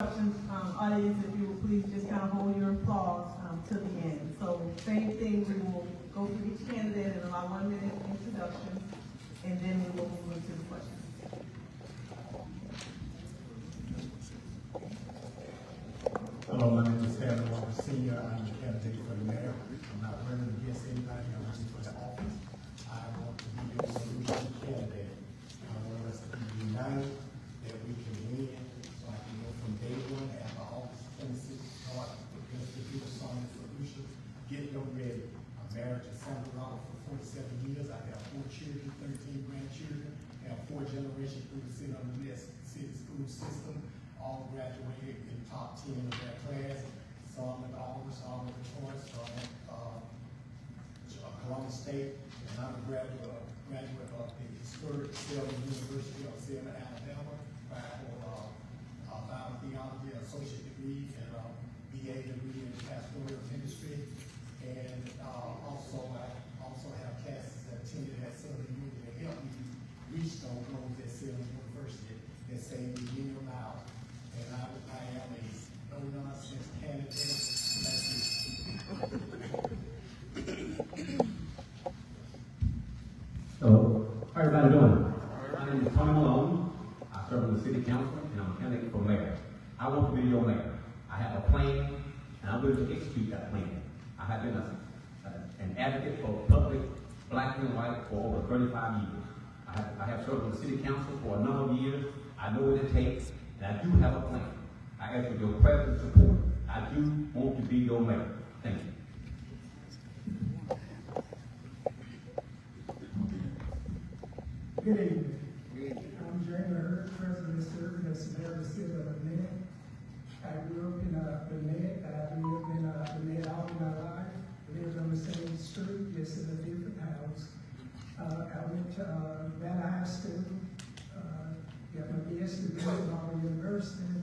Audience, if you will please just kind of hold your applause to the end. So same thing, we will go through each candidate and allow 1 minute introduction, and then we will move into the questions. Hello, my name is Lanett Senior. I'm the candidate for the mayor. I'm not running against anybody. I'm running for the office. I want to be your solution candidate. I want us to be united, that we can win, so I can go from day one at the office, 26, start against the people, solving solutions. Get them ready. I'm married to Sandra Robert for 47 years. I have 4 children, 13 grandchildren. I have 4 generations through the city of the city school system. All graduated in the top 10 of their class. Some at Auburn, some at Detroit, some at Columbus State, and I'm a graduate of the historic Selma University of Selma, Alabama. I have a theology, associate degree, and BA degree in pastoral ministry. And I also have classes that attended at Selma University that helped me reach those goals at Selma University that saved me many miles. And I am a no-nonsense candidate. Thank you. Hello. How everybody doing? My name is Tony Malone. I serve on the city council, and I'm a candidate for mayor. I want to be your mayor. I have a plan, and I'm willing to execute that plan. I have been an advocate for public, black and white, for over 35 years. I have served on the city council for a number of years. I know what it takes. And I do have a plan. I ask for your present support. I do want to be your mayor. Thank you. Good evening. I'm Jeremy Hurd, President serving as the mayor of the city of Lanett. I grew up in Lanett. I lived in Lanett all my life. Lived on the same street, just in a different house. I went to Lanett High School. Got my BS degree at Auburn University.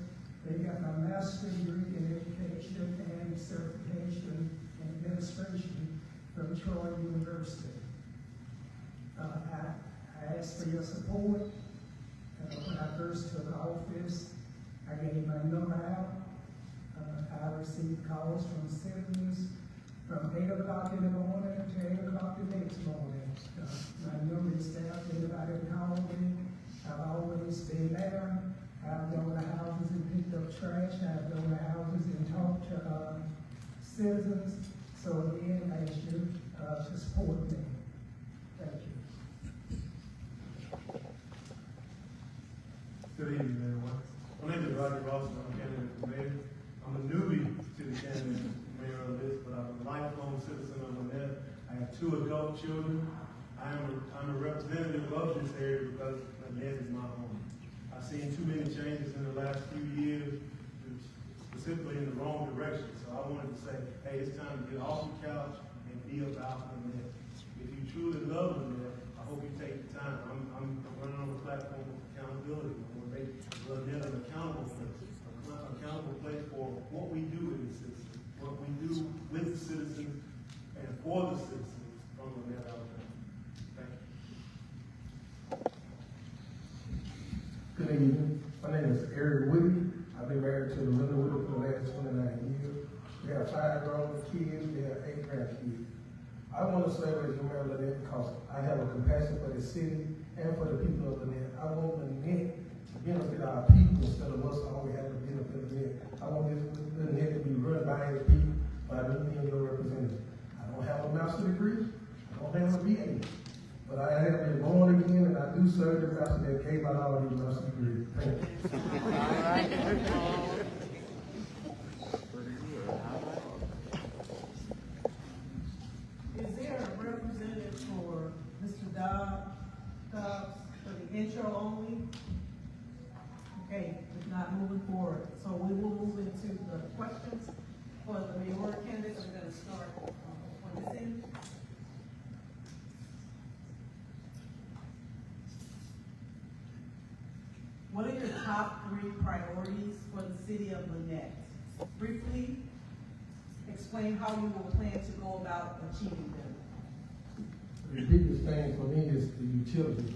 They got my master's degree in education and certification in administration from Troy University. I asked for your support. When I first took office, I gave my number out. I received calls from citizens from 8 o'clock in the morning to 8 o'clock the next morning. My number is there. Anybody call me? I've always been there. I've gone to houses and picked up trash. I've gone to houses and talked to citizens. So again, I ask you to support me. Thank you. Good evening, everyone. My name is Roger Ross, and I'm a candidate for mayor. I'm a newbie to the candidate for mayor list, but I'm a lifelong citizen of Lanett. I have 2 adult children. I'm a representative of this area because Lanett is my home. I've seen too many changes in the last few years, specifically in the wrong direction. So I wanted to say, hey, it's time to get off the couch and be about Lanett. If you truly love Lanett, I hope you take the time. I'm running on a platform of accountability. I want to make Lanett an accountable place for what we do in the citizens, what we do with the citizens and for the citizens from Lanett, Alabama. Good evening. My name is Eric Woody. I've been married to Linda Woody for the last 29 years. We have 5 grown kids. We have 8 grandkids. I want to serve as your mayor of Lanett because I have a compassion for the city and for the people of Lanett. I want Lanett to benefit our people instead of us always having to benefit Lanett. I want this Lanett to be run by its people, by me being your representative. I don't have a master's degree. I don't have a BA. But I have been born again, and I do serve the pastor that gave out all these master's degrees. Thank you. All right. Is there a representative for Mr. Dobbs for the intro only? Okay, if not, moving forward. So we will move into the questions for the mayoral candidates. We're going to start on this end. What are your top 3 priorities for the city of Lanett? Briefly explain how you will plan to go about achieving them. The biggest thing for me is the utility.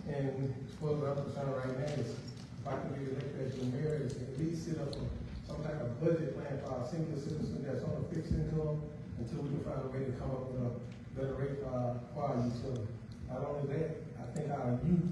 And what I'm concerned right now is if I can get elected as your mayor, is to at least set up some type of budget plan for our senior citizen that's on a fixed income until we can find a way to come up with a better rate for our utility. Not only that, I think our youth,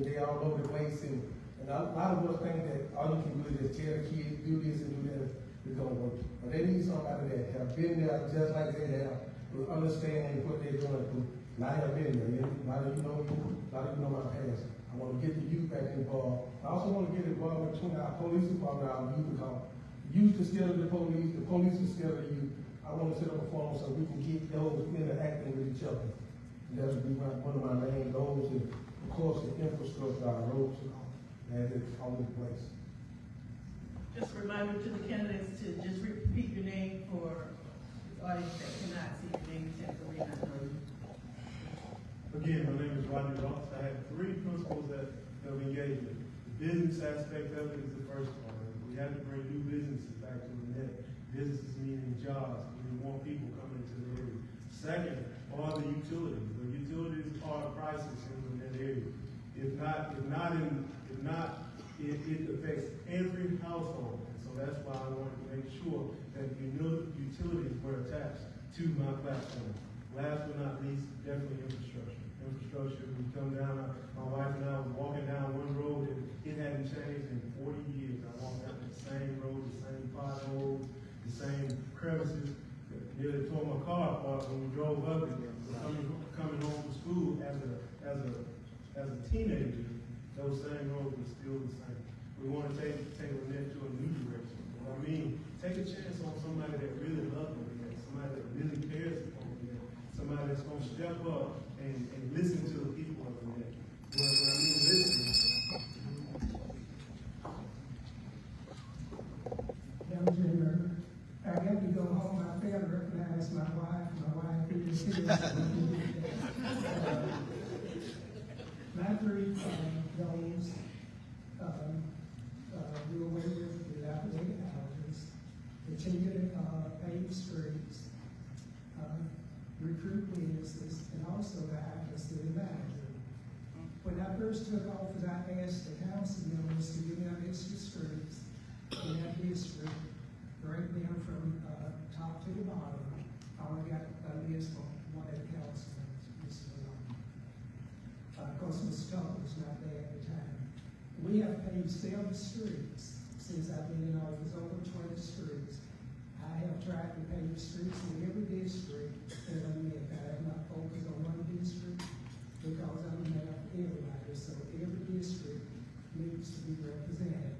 they all over the place, and a lot of us think that all you can do is tell kids, do this and do that, it's gonna work. But they need somebody that have been there just like they have, who understand what they're going through. And I have been there. A lot of you know me, a lot of you know my past. I want to get the youth back involved. I also want to get involved between our police department and our youth, because the youth is scared of the police is scared of the youth. I want to set up a forum so we can get those interacting with each other. And that would be one of my main goals, and of course the infrastructure, our roads, and it's all in place. Just a reminder to the candidates to just repeat your name for the audience that cannot see your name temporarily. I know you. Again, my name is Rodney Ross. I have 3 principles that we engage in. The business aspect of it is the first part. We have to bring new businesses back to the net. Businesses meaning jobs. We want people coming into the area. Second are the utilities. The utilities are a crisis in that area. It affects every household. And so that's why I wanted to make sure that utilities were attached to my platform. Last but not least, definitely infrastructure. Infrastructure, we come down, my wife and I was walking down one road and it hadn't changed in 40 years. I walked down the same road, the same potholes, the same crevices. Nearly tore my car apart when we drove up it. Coming home from school as a teenager, those same roads were still the same. We want to take Lanett to a new direction. I mean, take a chance on somebody that really loves Lanett, somebody that really cares about Lanett, somebody that's going to step up and listen to the people of Lanett. When I mean listening. Young Junior, I got to go home. I failed to recognize my wife. My wife is here. My 3 goals do away with dilapidated houses, continue to pave streets, recruit businesses, and also to act as city manager. When I first took office, I asked the council members to give me a list of streets in that district, break them from top to the bottom. I only got a list from one of the council members. Of course, Mr. Tucker was not there at the time. We have paved 7 streets since I've been in office, over 20 streets. I have tried to pave streets in every district that I'm in. I have not focused on one district because I'm a mayor for everybody. So every district needs to be represented.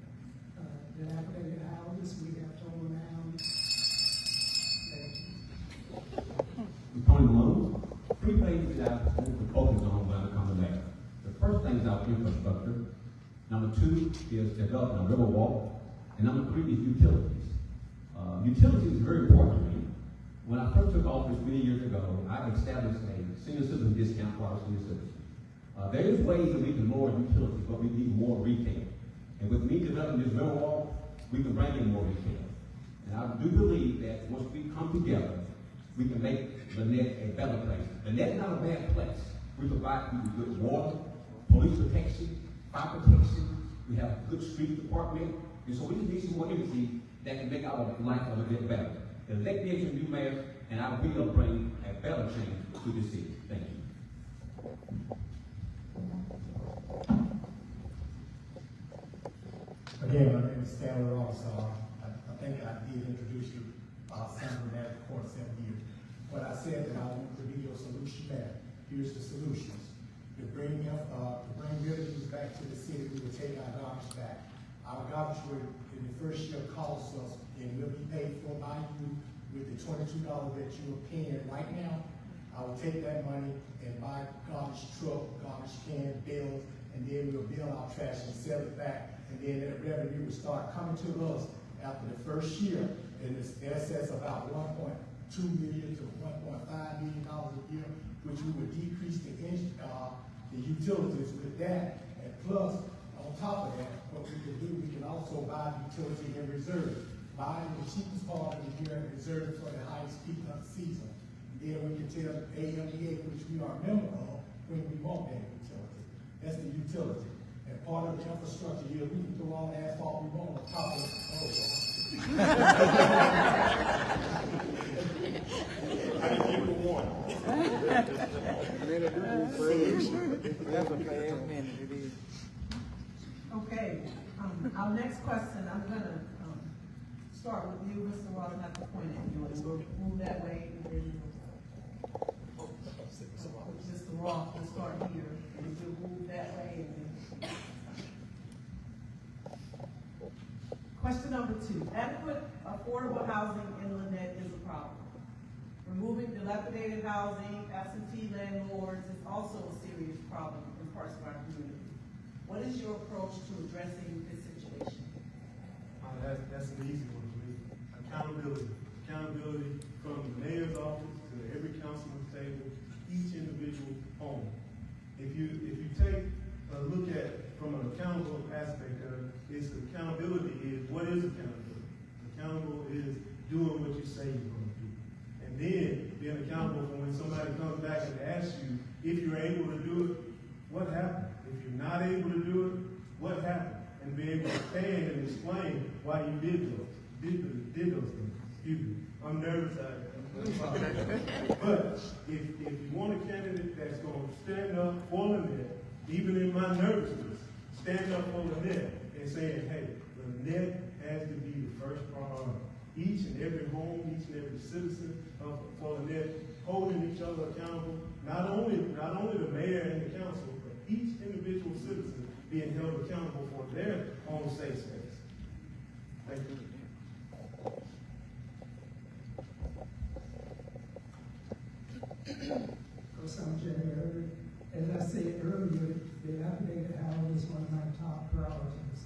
Dilapidated houses, we have torn down. Tony Malone, 3 things that I want to focus on when I become the mayor. The first thing is our infrastructure. Number 2 is developing a river walk. And number 3 is utilities. Utilities is very important to me. When I first took office many years ago, I established a senior citizen discount for our senior citizens. There is ways that we can lower utilities, but we need more retail. And with me developing this river walk, we can bring in more retail. And I do believe that once we come together, we can make Lanett a better place. Lanett is not a bad place. We provide people good water, police protection, fire protection. We have a good street department. And so we just need some more energy that can make our life a little bit better. Elect me as your new mayor, and I will bring a better change to the city. Thank you. Again, my name is Stanley Ross. I think I did introduce you, Senator Matt, the court 7 years. When I said that I want to be your solution man, here's the solutions. To bring revenues back to the city, we will take our garbage back. Our garbage would, in the first year, cost us, and will be paid for by you with the $22 that you are paying right now. I will take that money and buy garbage truck, garbage can, bills, and then we'll bill our trash and sell it back. And then that revenue will start coming to us after the first year. And it's in excess about $1.2 million to $1.5 million a year, which we would decrease the utilities with that. And plus, on top of that, what we can do, we can also buy utility in reserve. Buy the cheapest part of the year and reserve for the highest peak of the season. Then we can tell AMEA, which we are a member of, when we want that utility. That's the utility. And part of the infrastructure here, we can throw all the asphalt we want on top of it. I didn't give it one. Okay, our next question, I'm gonna, start with you, Mr. Ross, not to point at you, and we'll move that way, and then Mr. Ross will start here, and we'll move that way, and then. Question number 2, adequate affordable housing in Lanett is a problem. Removing dilapidated housing, absentee landlords is also a serious problem in parts of our community. What is your approach to addressing this situation? That's an easy one for me. Accountability. Accountability from the mayor's office to every councilman's table, each individual home. If you take a look at from an accountable aspect of it, it's accountability is, what is accountability? Accountable is doing what you say you're going to do. And then being accountable for when somebody comes back and asks you if you're able to do it, what happened? If you're not able to do it, what happened? And be able to stand and explain why you did those things. Excuse me. I'm nervous. But if you want a candidate that's going to stand up for Lanett, even in my nervousness, stand up for Lanett and saying, hey, Lanett has to be the first priority. Each and every home, each and every citizen for Lanett, holding each other accountable, not only the mayor and the council, but each individual citizen being held accountable for their own safe space. Thank you. I'm Jerry Irving. As I said earlier, dilapidated housing is one of my top priorities.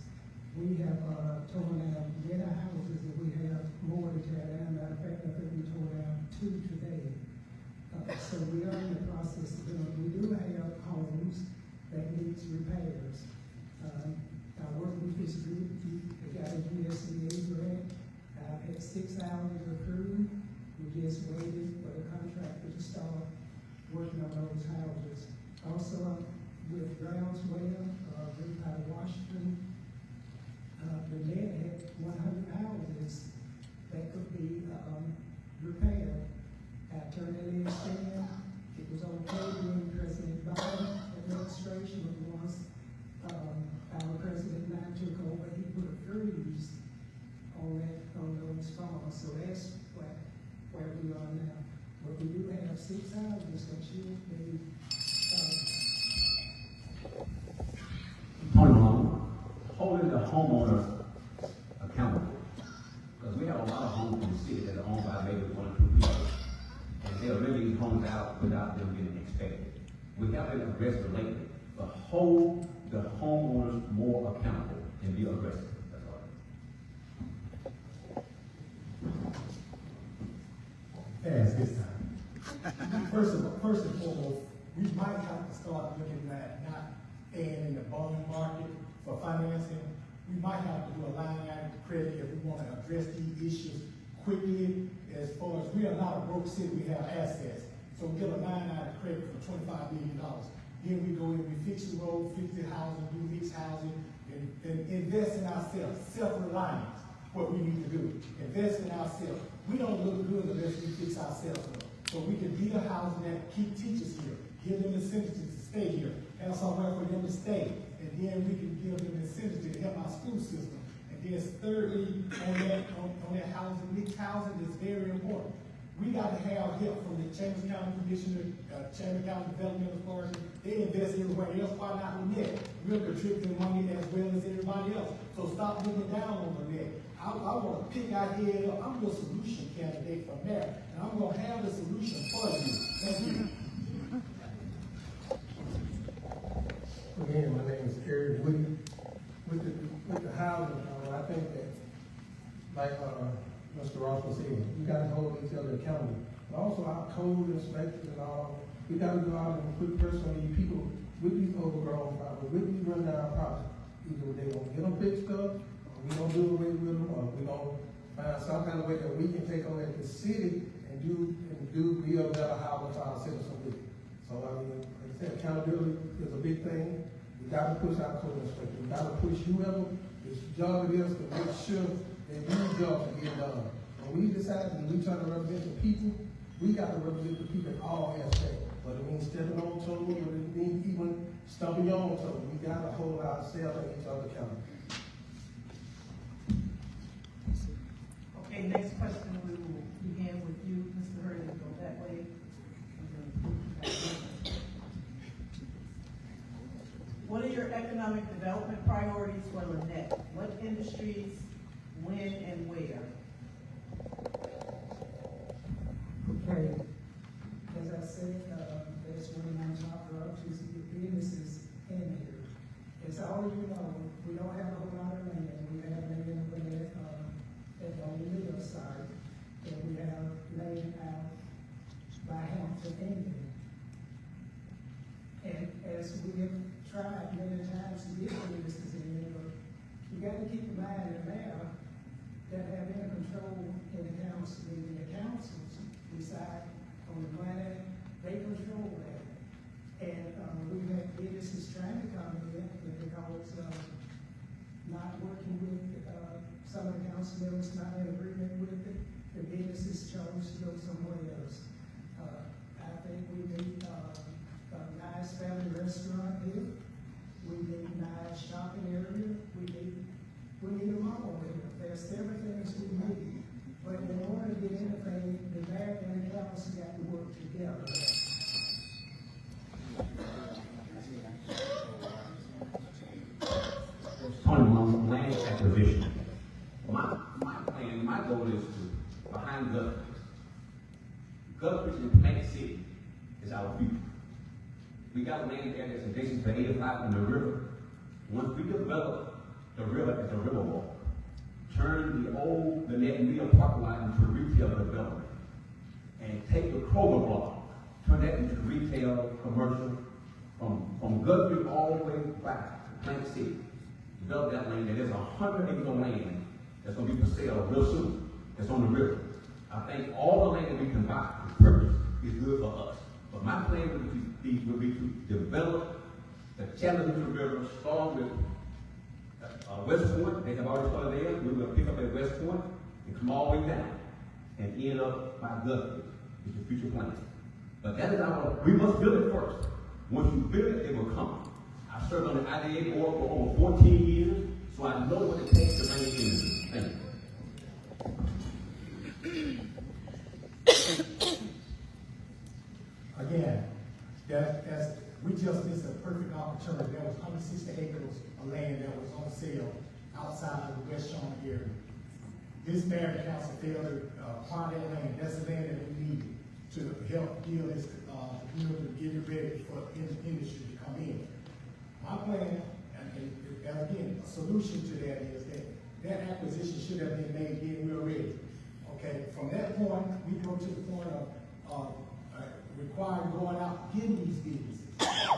We have torn down many houses that we have more to tear down. Matter of fact, I think we tore down 2 today. So we are in the process of doing, we do have homes that needs repairs. I work with this group, they got a USDA grant. I've had 6 houses approved. We just waited for the contractor to start working on those houses. Also, with Brownswell, right by Washington, Lanett had 100 houses that could be repaired. I turned it in, it was okay during President Biden administration, but once our president now took over, he put a freeze on those funds. So that's where we are now. But we do have 6 houses that should be holding the homeowner accountable. Because we have a lot of homes in the city that are owned by maybe 1 or 2 people. And they're renting these homes out without them getting inspected. We haven't addressed it lately, but hold the homeowners more accountable and be aggressive. That's all. Pass this time. First and foremost, we might have to start looking at not paying in the bond market for financing. We might have to do a line item credit if we want to address these issues quickly. As far as we are not a broke city, we have assets. So we get a line item credit for $25 million. Then we go in, we fix the road, fix the housing, do mixed housing, and invest in ourselves, self-reliance, what we need to do. Invest in ourselves. We don't look good unless we fix ourselves up. So we can be the housing that keep teachers here, give them incentives to stay here, have somewhere for them to stay, and then we can give them incentives to help our school system. And then thirdly, on that housing, mixed housing is very important. We got to have help from the Chambers County Commissioner, Chambers County Development Authority. They invest everywhere else. Why not Lanett? We're contributing money as well as everybody else. So stop looking down on Lanett. I want to pick our head up. I'm your solution candidate for mayor, and I'm going to have the solution for you. Thank you. Again, my name is Eric Woody. With the housing, I think that, like Mr. Ross was saying, we got to hold each other accountable. And also our code inspectors and all, we got to go out and put pressure on these people with these overgrown properties, with these rundown properties. Either they won't get them fixed up, or we don't do away with them, or we don't find some kind of way that we can take over the city and be a better housing for our citizens with it. So I mean, like I said, accountability is a big thing. We gotta push our code inspector, we gotta push whoever his job it is to make sure that these jobs get done. When we decide that we try to represent the people, we gotta represent the people in all aspects. But it means stepping on toes, but it means even stumping your own toes. We gotta hold ourselves and each other accountable. Okay, next question, we will begin with you, Mr. Hurley, go that way. What are your economic development priorities for Lanett? What industries, when, and where? Okay, as I said, that's one of my top priorities, to get businesses in here. As all you know, we don't have a whole lot of land. We have land at the middle side, and we have land out by Hampton, England. And as we have tried many times to get businesses in here, but you got to keep in mind that mayor that have any control in the council, the councils decide on the plan, they control that. And we've had businesses trying to come in, but because not working with some of the council members, not in agreement with it, the businesses chose to go somewhere else. I think we need a nice family restaurant here. We need a nice shopping area. We need a mall here. There's several things we need. But in order to get anything, the mayor and the council got to work together. Tony, on land acquisition. My plan, my goal is to, behind government. Government in Plant City is our future. We got land there that's adjacent to 85 from the river. Once we develop the river as a river walk, turn the old Lanett Mill parking lot into retail development, and take the Kroger block, turn that into retail, commercial, from Guthrie all the way back to Plant City. Develop that land, and there's 100 acres of land that's going to be for sale real soon. That's on the river. I think all the land that we can buy for purpose is good for us. But my plan would be to develop the channel of the river, start with West Point. They have already started there. We're going to pick up at West Point and come all the way down and end up by Guthrie. Is the future plan. But that is we must build it first. Once you build it, it will come. I served on the IDA board for over 14 years, so I know what it takes to bring it in. Thank you. Again, we just missed a perfect opportunity. There was 160 acres of land that was on sale outside of the West Shawnee area. This mayor and council failed to acquire that land. That's the land that we need to help deal this, to get it ready for industry to come in. My plan, and again, a solution to that is that acquisition should have been made when we were ready. Okay, from that point, we go to the point of requiring going out getting these businesses.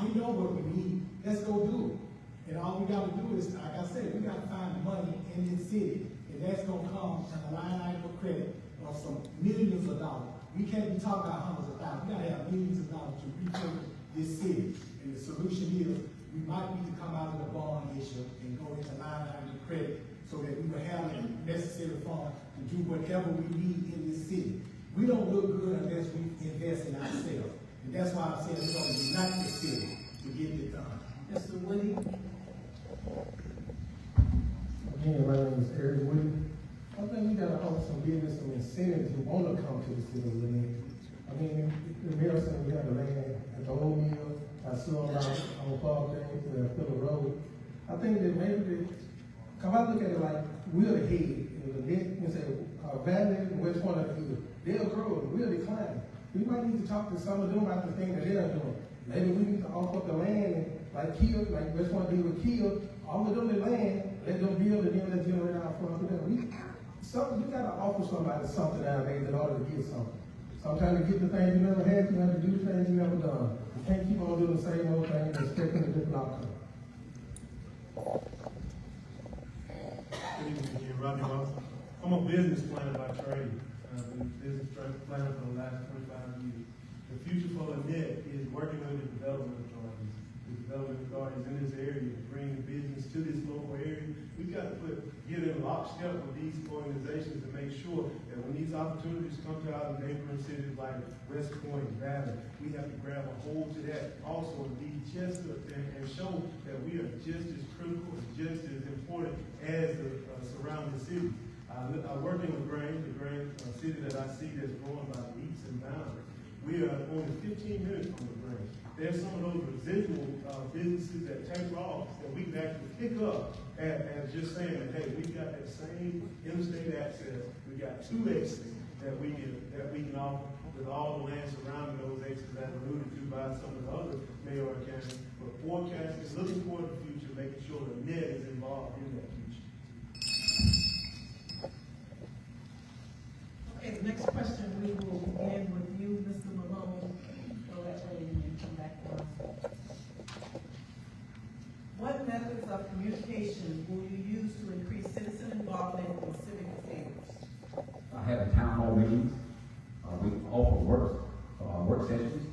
We know what we need. Let's go do it. And all we got to do is, like I said, we got to find money in this city, and that's going to come from a line item of credit of some millions of dollars. We can't be talking about hundreds of thousands. We got to have millions of dollars to refurbish this city. And the solution is we might need to come out of the bond issue and go into line item of credit so that we will have the necessary funds to do whatever we need in this city. We don't look good unless we invest in ourselves. And that's why I'm saying we're going to unite the city to get it done. Mr. Woody? Again, my name is Eric Woody. I think we gotta offer some business, some incentives who wanna come to the city of Lanett. I mean, the mayor said we have the land at the old mill, I saw them out on Park Day, Phillip Road. I think that maybe come out look at it like we're the head, and Lanett, you say, Valley and West Point of the hill, they'll grow and we'll decline. We might need to talk to some of them about the thing that they're doing. Maybe we need to offer up the land and like Kill, like West Point did with Kill, all of them the land, let them build and then let's generate our funds for them. You gotta offer somebody something nowadays in order to get something. Sometimes to get the things you never had, you have to do things you never done. You can't keep on doing the same old thing and expecting a different outcome. Good evening again, Robbie Watson. I'm a business planner by trade. I've been a business planner for the last 25 years. The future for Lanett is working with the development authorities to the development authorities in this area to bring business to this local area. We've got to get in lockstep with these organizations to make sure that when these opportunities come to our neighboring cities like West Point, Valley, we have to grab a hold to that also and be just and show that we are just as critical and just as important as the surrounding cities. I work in LaGrange, a city that I see that's growing by leaps and bounds. We are only 15 minutes from LaGrange. There's some of those residual businesses that take off that we can actually pick up at just saying that, hey, we've got that same interstate access. We got 2 exits that we can offer with all the land surrounding those exits that alluded to by some of the other mayoral candidates. But forecasting, looking toward the future, making sure the net is involved in that future. Okay, the next question, we will begin with you, Mr. Malone, so that way you can come back to us. What methods of communication will you use to increase citizen involvement in civic affairs? Having town hall meetings, we offer work sessions,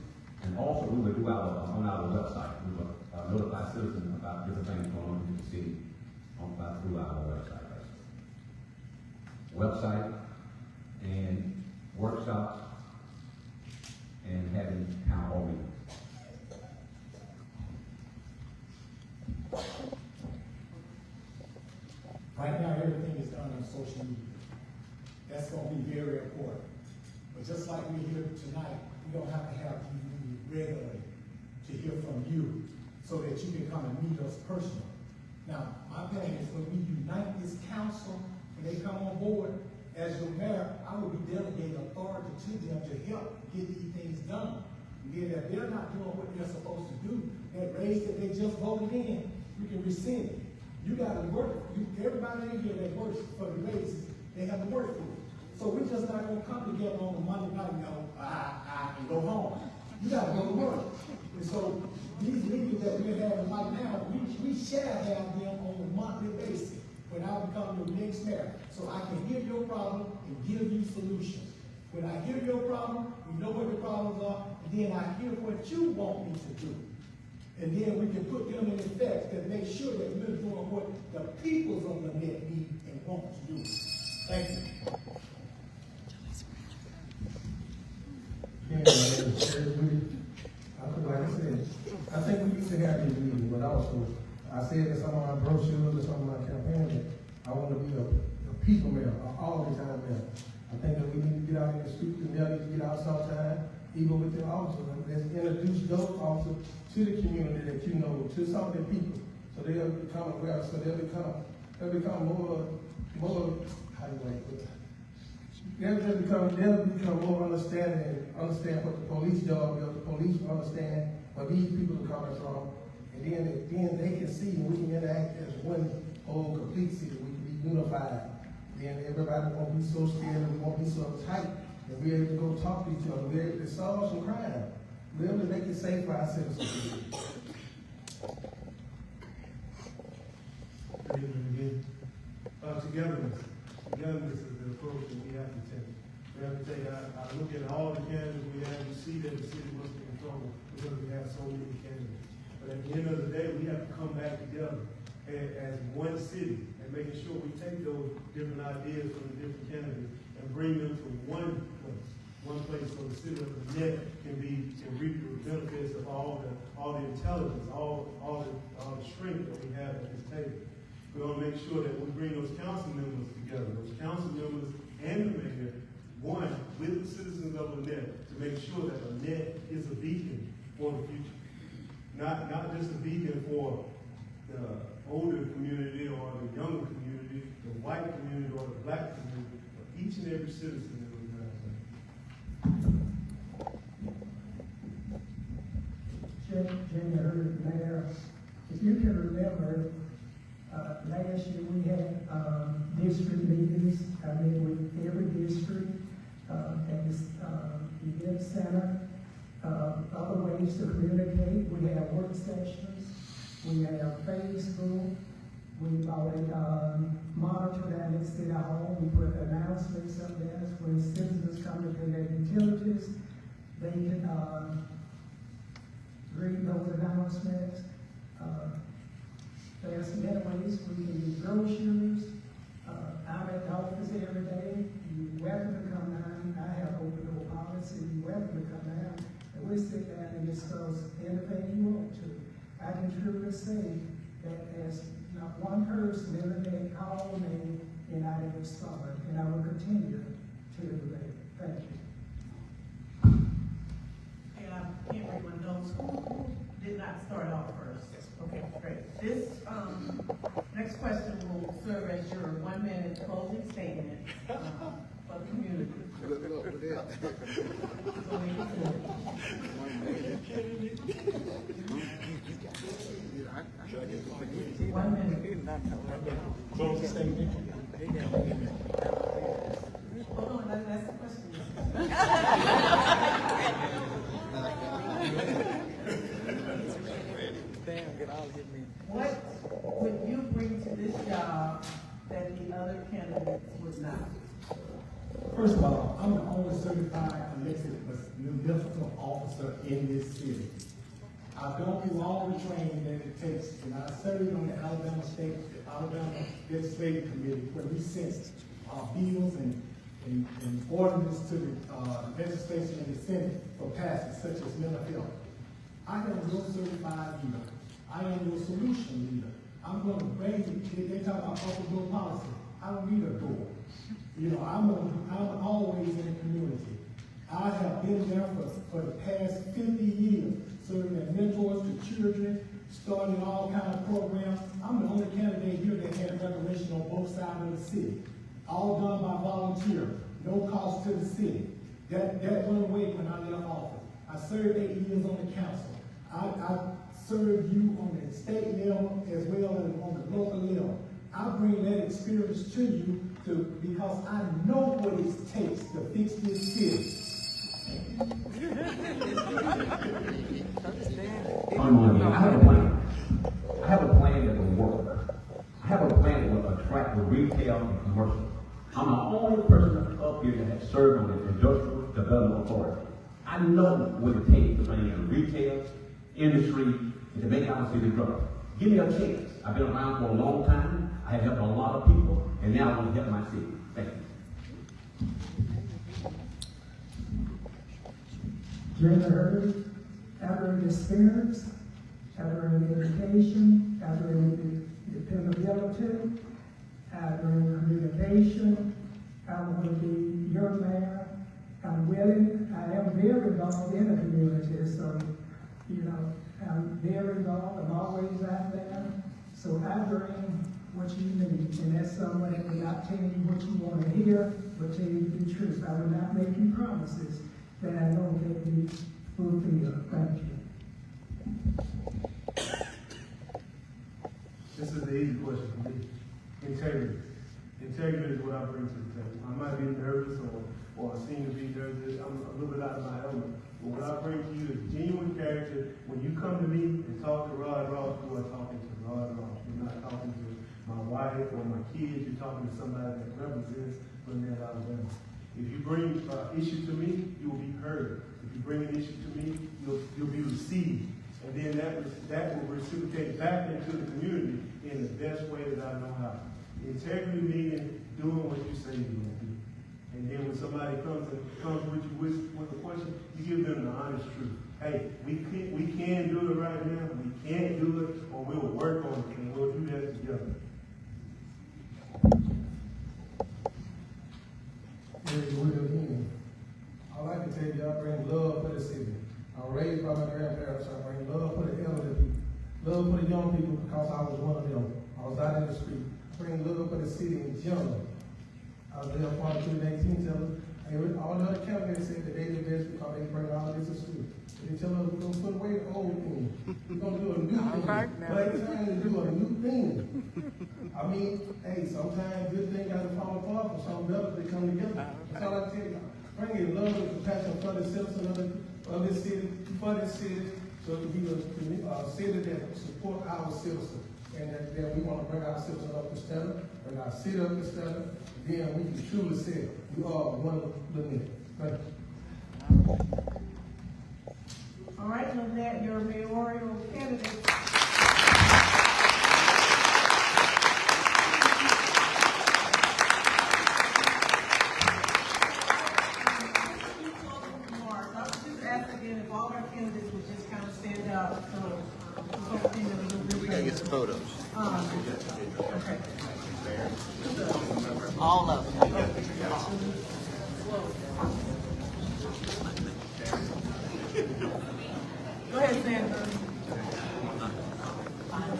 and also we would do on our website, we would notify citizens about different things going on in the city through our website. Website and workshops and having town hall meetings. Right now, everything is done on social media. That's gonna be very important. But just like we're here tonight, we don't have to have you regularly to hear from you so that you can come and meet us personally. Now, my plan is when we unite this council, when they come on board, as your mayor, I will be delegating authority to them to help get these things done. And then if they're not doing what they're supposed to do, that raise that they just voted in, you can rescind it. You gotta work, everybody in here that works for the raises, they have to work for it. So we're just not gonna come together on a Monday night, and go home. You gotta go to work. And so these meetings that we're having right now, we shall have them on a monthly basis when I become the next mayor. So I can hear your problem and give you solutions. When I hear your problem, we know what the problems are, and then I hear what you want me to do. And then we can put them in effect and make sure that we're doing what the peoples of the net need and want to do. Thank you. Yeah, like I said, I think we used to have these meetings, but also, I said in some of my brochures or some of my campaigns, I want to be a people mayor, an all-the-time mayor. I think that we need to get out in the street, and they need to get out sometime, even with the officers. Let's introduce those officers to the community that you know, to some of the people, so they'll become aware, so they'll become more, how do I put it? They'll become more understanding and understand what the police job is. The police understand where these people are coming from, and then they can see and we can interact as one whole complete city. We can be unified. Then everybody won't be so scared and we won't be so tight. And we're able to go talk to each other. We're able to solve some crime. We're able to make it safe for our citizens. Good evening again. Togetherness is the approach that we have to take. We have to take, I look at all the candidates we have, you see that the city must be in trouble because we have so many candidates. But at the end of the day, we have to come back together as one city and making sure we take those different ideas from the different candidates and bring them to one place so the city of the net can reap the benefits of all the intelligence, all the strength that we have at this table. We want to make sure that we bring those council members together, those council members and the mayor, one, with the citizens of the net, to make sure that the net is a beacon for the future. Not just a beacon for the older community or the younger community, the white community or the black community, but each and every citizen in the United States. Jimmy Hurd, Mayor, if you can remember, last year we had district meetings. I met with every district at this event center. Other ways to communicate. We have work sessions. We have Facebook. We've already monitored that at City Hall. We put announcements up there when citizens come to pay their utilities. They can read those announcements. There's many ways we can do brochures. I'm at the office every day. You're welcome to come down. I have open door policy. You're welcome to come down. And we sit down and discuss anything you want to. I can truly say that there's not one person ever that called me and I didn't respond. And I will continue to do that. Thank you. And can't everyone knows who did not start off first. Okay, great. This, next question will serve as your 1 minute closing statement, for the community. So 1 minute. Closing statement. Hold on, that's the question. What would you bring to this job that the other candidates would not? First of all, I'm the only certified elected municipal officer in this city. I've gone through all the training that it takes, and I served on the Alabama Legislative Committee where we sent bills and ordinances to the legislation and the Senate for passage, such as mental health. I am no certified leader. I am no solution leader. I'm going to bring, they talk about open door policy. I don't need a door. You know, I'm always in the community. I have been there for the past 50 years, serving as mentors to children, starting all kind of programs. I'm the only candidate here that had recreation on both sides of the city. All done by volunteer, no cost to the city. That went away when I left office. I served 8 years on the council. I served you on the state level as well as on the local level. I bring that experience to you because I know what it takes to fix this city. I have a plan. I have a plan that will work. I have a plan that will attract the retail and commercial. I'm the only person up here that has served on the Industrial Development Authority. I know what it takes to bring in retail, industry, and to make our city grow. Give me a chance. I've been around for a long time. I have helped a lot of people, and now I want to help my city. Thank you. Gender, after an experience, after an education, after an dependability, after communication, I'm going to be your mayor. I'm willing, I am very involved in the community, so, you know, I'm very involved, I'm always out there. So I bring what you need, and that's someone that will not tell you what you want to hear, but tell you the truth. I will not make you promises that I know can be fulfilled. Thank you. This is the easy question for me. Integrity. Integrity is what I bring to the table. I might be nervous or seem to be nervous. I'm a little bit out of my element. But what I bring to you is genuine character. When you come to me and talk to Rod Ross, you are talking to Rod Ross. You're not talking to my wife or my kids. You're talking to somebody that represents Lanett, Alabama. If you bring an issue to me, you will be heard. If you bring an issue to me, you'll be received. And then that will reciprocate back into the community in the best way that I know how. Integrity meaning doing what you say you're going to do. And then when somebody comes with you with a question, you give them the honest truth. Hey, we can do it right now, we can't do it, or we'll work on it, and we'll do that together. All I can tell you, I bring love for the city. I was raised by my grandparents, I bring love for the elderly people. Love for the young people because I was one of them. I was out in the street. I bring love for the city in general. I was there on 2018 telling all the other candidates said that they did this because they bring all this to school. They tell us we're going to put away the old thing. We're going to do a new thing. But it's time to do a new thing. I mean, hey, sometimes good things got to fall apart for some better to come together. That's all I tell you. Bring in love and compassion for the citizens of this city, so it can be a city that support our citizens. And that we want to bring our citizens up to standard, bring our city up to standard. Then we can truly say we are one of the men. Thank you. All right, Lanett, your mayoral candidate. All of them. Go ahead, Sandra.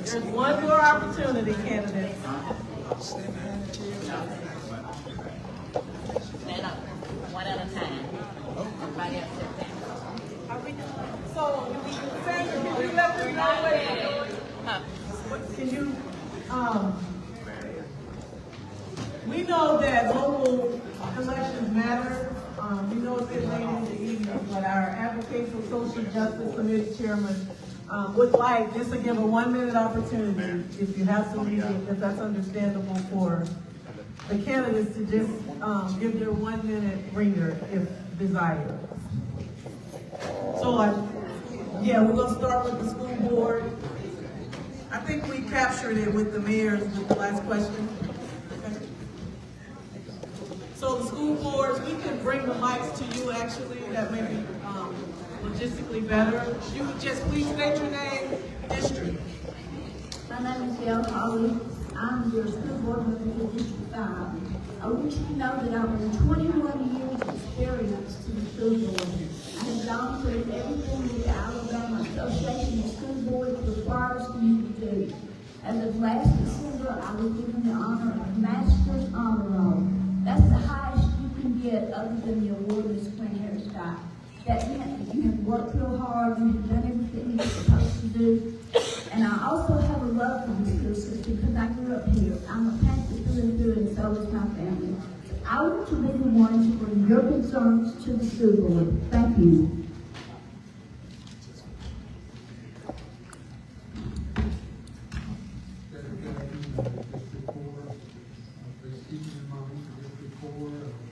There's one more opportunity, candidates. Stand up, one at a time. Everybody else sit down. Are we done? So, Sandra, can you let them know what can you, we know that local elections matter. We know it's getting late in the evening, but our Advocates for Social Justice Committee Chairman would like just to give a 1 minute opportunity, if you have to leave it, if that's understandable for the candidates to just give their 1 minute ringer if desired. So, yeah, we're gonna start with the school board. I think we captured it with the mayors with the last question. Okay. So the school boards, we can bring the mics to you actually, that may be logistically better. You would just please state your name, district. My name is Gail Holly. I'm your school board member for District 5. I want you to know that I'm in 21 years experience to the school board. I have gone through everything that the Alabama Association of School Boards requires me to do. As of last December, I was given the honor of Master's Honor Roll. That's the highest you can get other than the award Ms. Quinn Harris got. That meant that you have worked real hard, you have done everything you're supposed to do. And I also have a love for the school system because I grew up here. I'm a Panther through and through, and so is my family. I want to be the one to bring your concerns to the school board. Thank you. Keeping in mind the District 4, I've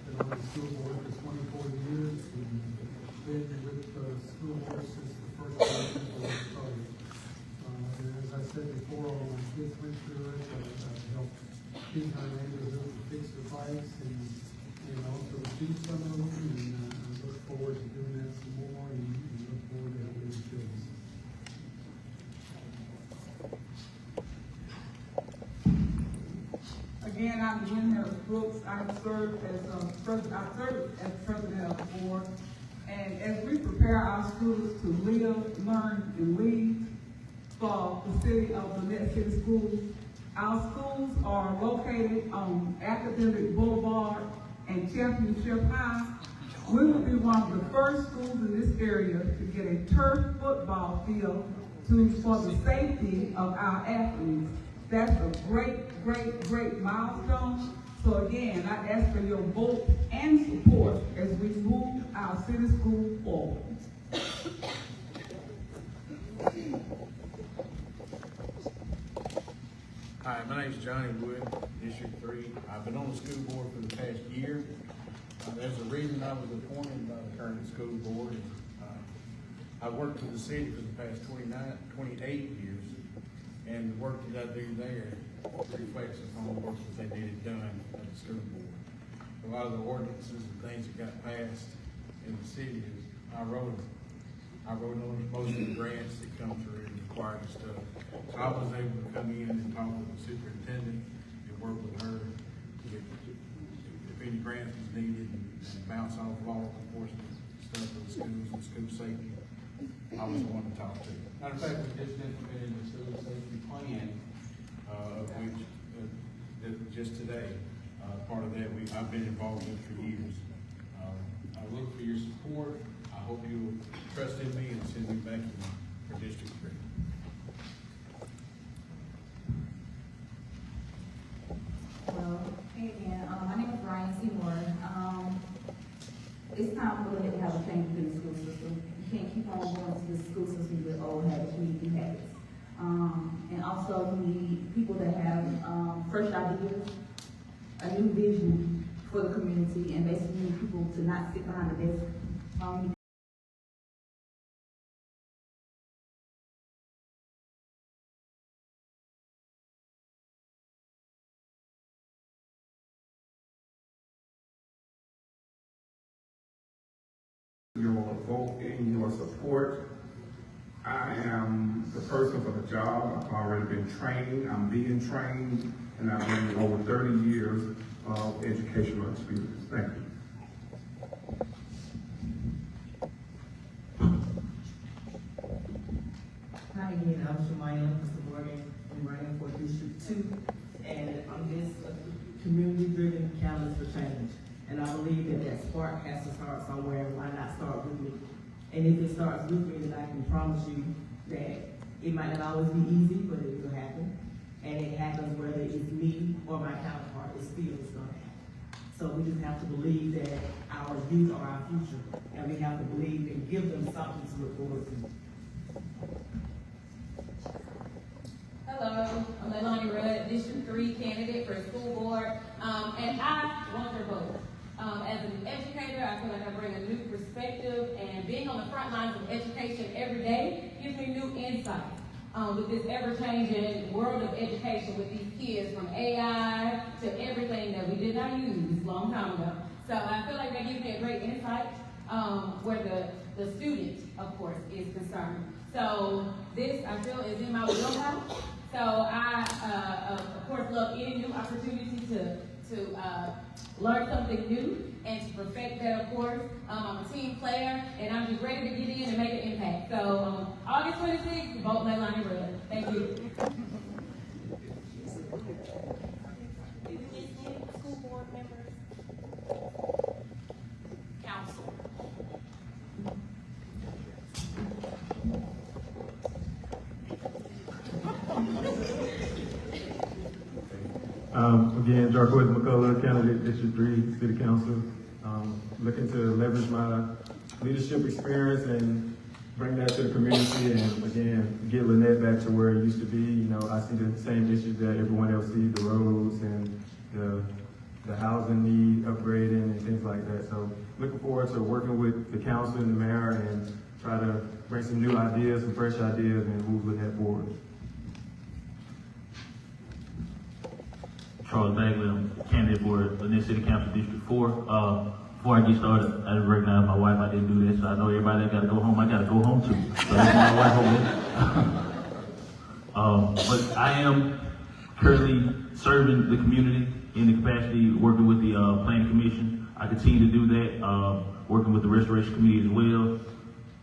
been on the school board for 24 years and been with the school board since the first election was started. And as I said before, all my kids went through it. I helped keep our neighborhood to fix the fights and also teach some of them. And I look forward to doing that some more and look forward to helping the kids. Again, I'm Jim Brooks. I serve as president of the board. And as we prepare our schools to live, learn, and lead for the city of Lanett City Schools, our schools are located on Academic Boulevard and Championship High. We will be one of the first schools in this area to get a turf football field for the safety of our athletes. That's a great, great, great milestone. So again, I ask for your vote and support as we move our city school forward. Hi, my name is Johnny Wood, District 3. I've been on the school board for the past year. There's a reason I was appointed by the current school board. I worked for the city for the past 28 years, and the work that I do there reflects upon the work that they needed done at the school board. A lot of the ordinances and things that got passed in the city, I wrote them. I wrote on most of the grants that come through and required stuff. So I was able to come in and talk with the superintendent and work with her to get, if any grants was needed, and bounce off law enforcement stuff for the schools and school safety. I was the one to talk to. Matter of fact, we just implemented the school safety plan, which just today, part of that I've been involved with for years. I look for your support. I hope you'll trust in me and send me back for District 3. Well, hey again, my name is Ryan Seymour. It's time for us to have a change in the school system. You can't keep on going to the school system with old habits, we need new habits. And also we need people that have fresh ideas, a new vision for the community, and basically need people to not sit behind the desk. Your vote and your support. I am the person for the job. I've already been trained. I'm being trained, and I've been over 30 years educational experience. Thank you. Hi again, I'm Shemaya, Mr. Morgan. I'm running for District 2, and I'm just a community-driven catalyst for change. And I believe that that spark has to start somewhere. Why not start with me? And if it starts with me, then I can promise you that it might not always be easy, but it will happen. And it happens whether it's me or my counterpart, it still is going to happen. So we just have to believe that our youth are our future, and we have to believe and give them something to look forward to. Hello, I'm Leilani Rudd, District 3 candidate for school board, and I want your vote. As an educator, I feel like I bring a new perspective, and being on the front lines of education every day gives me new insight. With this ever-changing world of education with these kids, from AI to everything that we did not use a long time ago. So I feel like that gives me a great insight where the student, of course, is concerned. So this, I feel, is in my wheelhouse. So I, of course, love any new opportunity to learn something new and to perfect that, of course. I'm a team player, and I'm just ready to get in and make an impact. So August 26th, vote Lanett Rudd. Thank you. School board members, council. Again, Jarquez McCullough, candidate, District 3, City Council. Looking to leverage my leadership experience and bring that to the community, and again, get Lanett back to where it used to be. You know, I see the same issues that everyone else sees, the roads and the housing need upgrading and things like that. So looking forward to working with the council and the mayor and try to bring some new ideas, some fresh ideas, and move Lanett forward. Charles Bagley, I'm candidate for Lanett City Council District 4. Before I get started, I just recognize my wife. I didn't do this, so I know everybody that got to go home. I got to go home too. So that's my wife over there. But I am currently serving the community in the capacity of working with the Planning Commission. I continue to do that, working with the Restoration Committee as well.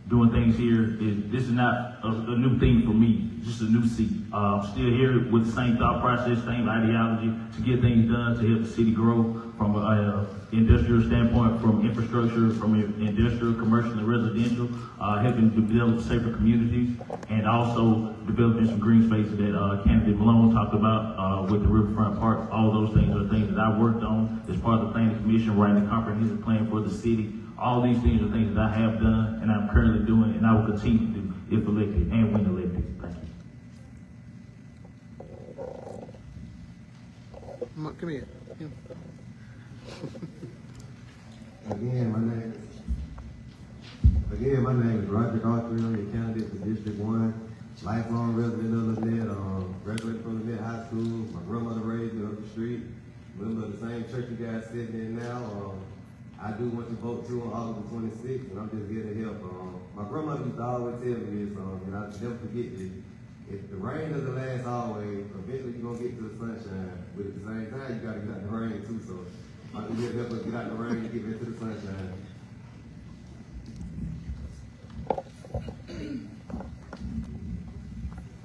Doing things here this is not a new thing for me, just a new seat. Still here with the same thought process, same ideology to get things done, to help the city grow from an industrial standpoint, from infrastructure, from industrial, commercial, and residential, helping develop safer communities, and also developing some green spaces that candidate Malone talked about with the Riverfront Park. All those things are things that I worked on as part of the Planning Commission, writing a comprehensive plan for the city. All these things are things that I have done and I'm currently doing, and I will continue to do if elected and when elected. Thank you. Come here. Again, my name is Roger Arthur. I'm your candidate for District 1. Lifelong resident of Lanett, graduated from Lanett High School. My grandmother raised me up the street. Member of the same church you guys sitting in now. I do want to vote too on August 26th, and I'm just here to help. My grandmother used to always tell me this, and I never forget this. If the rain doesn't last always, eventually you're going to get to the sunshine. But at the same time, you got to get out the rain too, so I'm here to help us get out the rain and get into the sunshine.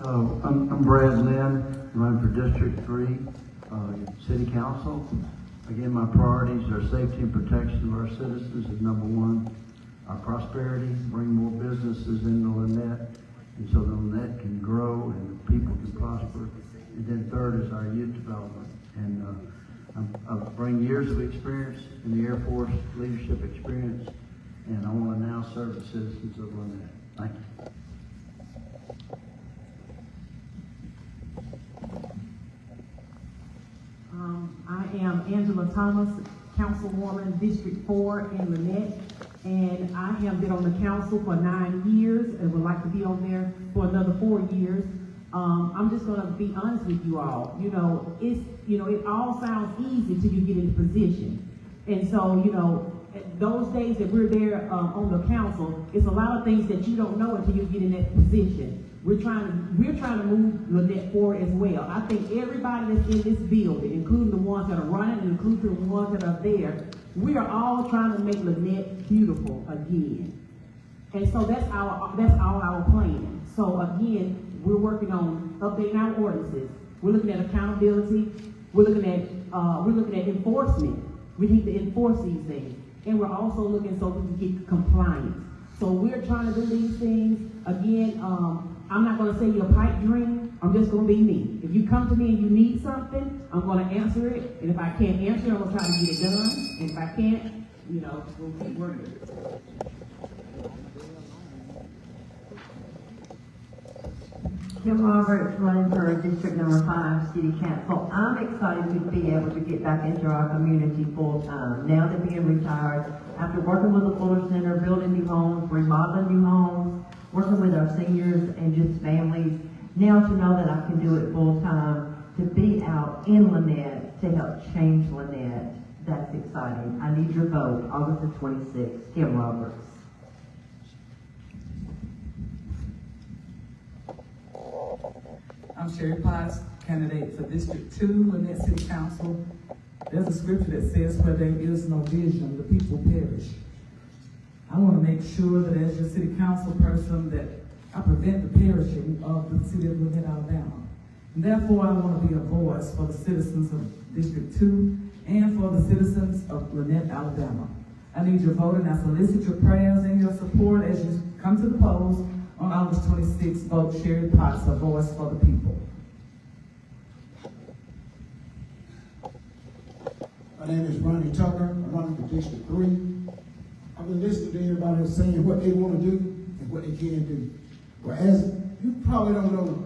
I'm Brad Lynn, running for District 3, City Council. Again, my priorities are safety and protection of our citizens is number one. Our prosperity, bring more businesses into Lanett, and so that Lanett can grow and people can prosper. And then third is our youth development. And I bring years of experience in the Air Force, leadership experience, and I want to now serve the citizens of Lanett. Thank you. I am Angela Thomas, Councilwoman District 4 in Lanett, and I have been on the council for 9 years and would like to be on there for another 4 years. I'm just going to be honest with you all. It all sounds easy till you get into position, and so those days that we're there on the council, it's a lot of things that you don't know until you get in that position. We're trying to move Lanett forward as well. I think everybody that's in this building, including the ones that are running and including the ones that are there, we are all trying to make Lanett beautiful again. And so that's all our plan. So again, we're working on updating our ordinances. We're looking at accountability. We're looking at enforcement. We need to enforce these things. And we're also looking so we can get compliance. So we're trying to do these things. Again, I'm not going to say your pipe dream. I'm just going to be me. If you come to me and you need something, I'm going to answer it. And if I can't answer it, I'm going to try to get it done. And if I can't, we'll keep working. Kim Roberts, running for District Number 5 City Council. I'm excited to be able to get back into our community full time. Now that being retired, after working with the Fuller Center, building new homes, remodeling new homes, working with our seniors and just families, now to know that I can do it full time, to be out in Lanett to help change Lanett, that's exciting. I need your vote, August the 26th, Kim Roberts. I'm Sherry Potts, candidate for District 2, Lanett City Council. There's a scripture that says, where there is no vision, the people perish. I want to make sure that as your city council person that I prevent the perishing of the city of Lanett, Alabama. And therefore, I want to be a voice for the citizens of District 2 and for the citizens of Lanett, Alabama. I need your vote and I solicit your prayers and your support as you come to the polls on August 26th. Vote Sherry Potts, a voice for the people. My name is Ronnie Tucker. I'm running for District 3. I've been listening to everybody saying what they want to do and what they can do. Well, as you probably don't know,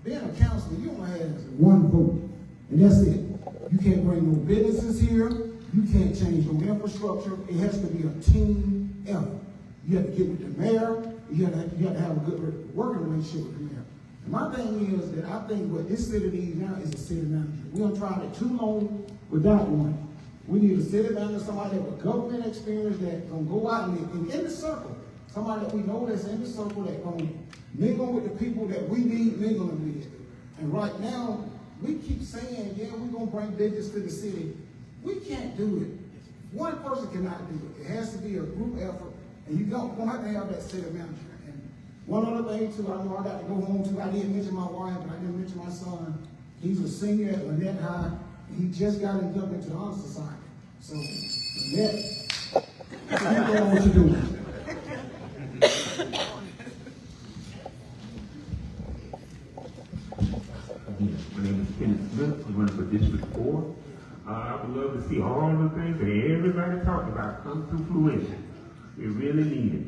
being a councilor, you only have one vote, and that's it. You can't bring no businesses here. You can't change no infrastructure. It has to be a team effort. You have to get with the mayor. You have to have a good working relationship with the mayor. And my thing is that I think what this city needs now is a city manager. We don't try it too long without one. We need a city manager, somebody with government experience that's gonna go out and in the circle. Somebody that we know that's in the circle that's gonna mingle with the people that we need mingling with. And right now, we keep saying, yeah, we're gonna bring business to the city. We can't do it. One person cannot do it. It has to be a group effort, and you don't have to have that city manager. And one other thing too, I know I got to go home too. I didn't mention my wife, but I didn't mention my son. He's a senior at Lanett High. He just got inducted into the Honor Society. So, Lanett, keep doing what you're doing. My name is Kenneth Smith. I'm running for District 4. I would love to see all the things that everybody talked about come to fruition. We really need it.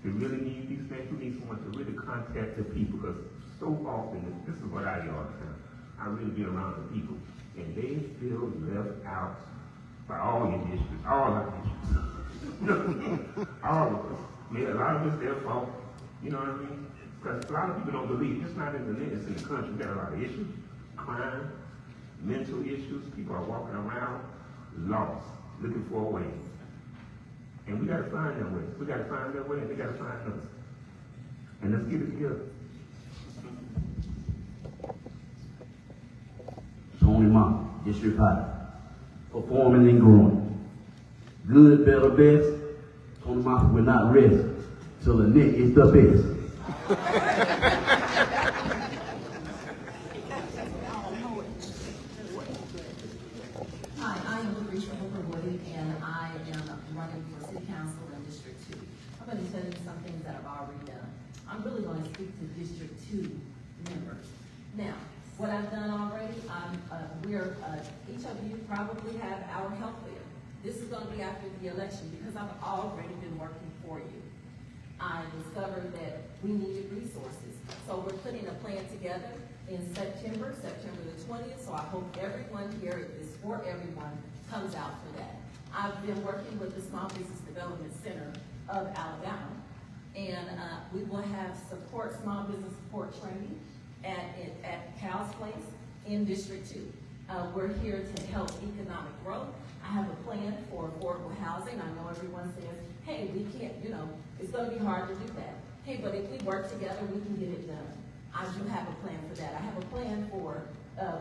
We really need these things. We need someone to really contact the people, because so often, this is what I do all the time. I really be around the people, and they feel left out by all your districts, all our districts. All of us. Maybe a lot of it's their fault. You know what I mean? Because a lot of people don't believe, it's not in the net, it's in the country. We got a lot of issues, crime, mental issues. People are walking around lost, looking for a way. And we got to find that way. We got to find that way, and they got to find us. And let's get it together. Tony Ma, District 5. Performing and growing. Good, better, best. Tony Ma will not rest till the neck is the best. Hi, I am Lucretia Woody, and I am running for City Council in District 2. I'm going to tell you some things that I've already done. I'm really going to speak to District 2 members. Now, what I've done already, each of you probably have our health bill. This is going to be after the election because I've already been working for you. I discovered that we needed resources. So we're putting a plan together in September the 20th. So I hope everyone here, if it's for everyone, comes out for that. I've been working with the Small Business Development Center of Alabama, and we will have small business support training at Cal's Place in District 2. We're here to help economic growth. I have a plan for affordable housing. I know everyone says, hey, we can't, it's going to be hard to do that. Hey, but if we work together, we can get it done. I do have a plan for that. I have a plan for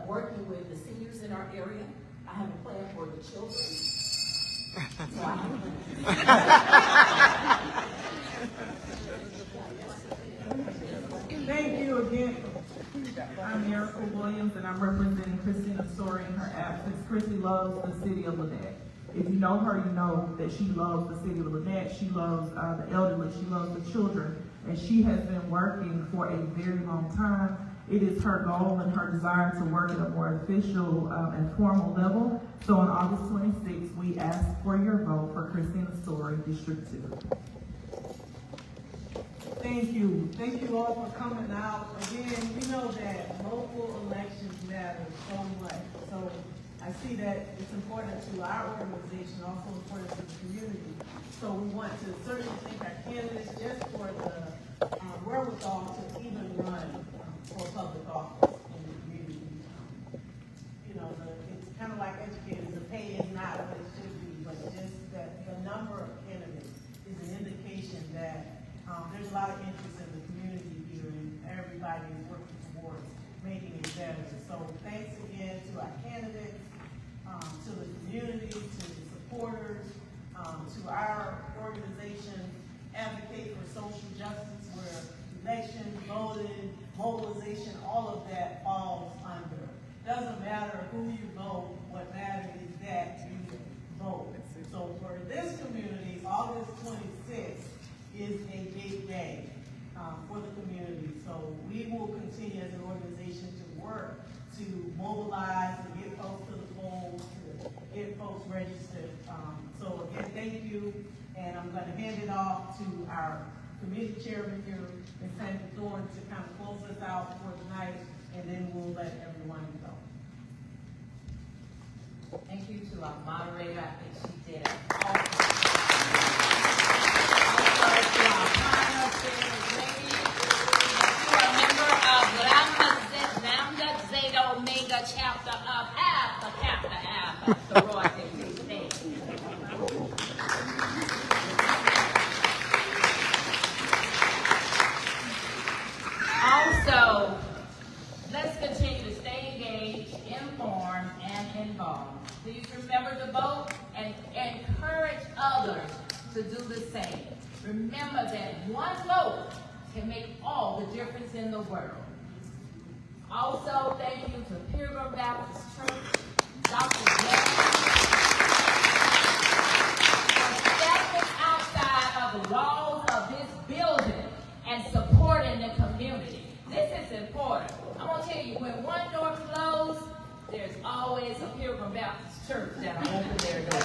working with the seniors in our area. I have a plan for the children. So I have a plan. Thank you again. I'm Erica Williams, and I'm representing Christina Story in her absence. Chrissy loves the city of Lanett. If you know her, you know that she loves the city of Lanett. She loves the elderly. She loves the children. And she has been working for a very long time. It is her goal and her desire to work at a more official and formal level. So on August 26th, we ask for your vote for Christina Story, District 2. Thank you. Thank you all for coming out. Again, we know that local elections matter so much. So I see that it's important to our organization, also important to the community. So we want to certainly thank our candidates just for the wherewithal to even run for public office in the community. You know, it's kind of like educators. The pay is not what it should be, but just that the number of candidates is an indication that there's a lot of interest in the community here, and everybody is working towards making it better. So thanks again to our candidates, to the community, to the supporters, to our organization, Advocate for Social Justice, where election, voting, mobilization, all of that falls under. Doesn't matter who you vote, what matters is that you vote. So for this community, August 26th is a big day for the community. So we will continue as an organization to work to mobilize and get folks to the polls, to get folks registered. So again, thank you, and I'm going to hand it off to our committee chairman here, Ms. Sandy Thorne, to kind of close us out for tonight, and then we'll let everyone go. Thank you to our moderator. I think she did it awesome. Chapter of Alpha, Kappa Alpha, Serority, please stand. Also, let's continue to stay engaged, informed, and involved. Please remember to vote and encourage others to do the same. Remember that one vote can make all the difference in the world. Also, thank you to Pilgrim Baptist Church, Dr. Jack, for stepping outside of the walls of this building and supporting the community. This is important. I'm going to tell you, when one door closed, there's always a Pilgrim Baptist Church that'll open their door.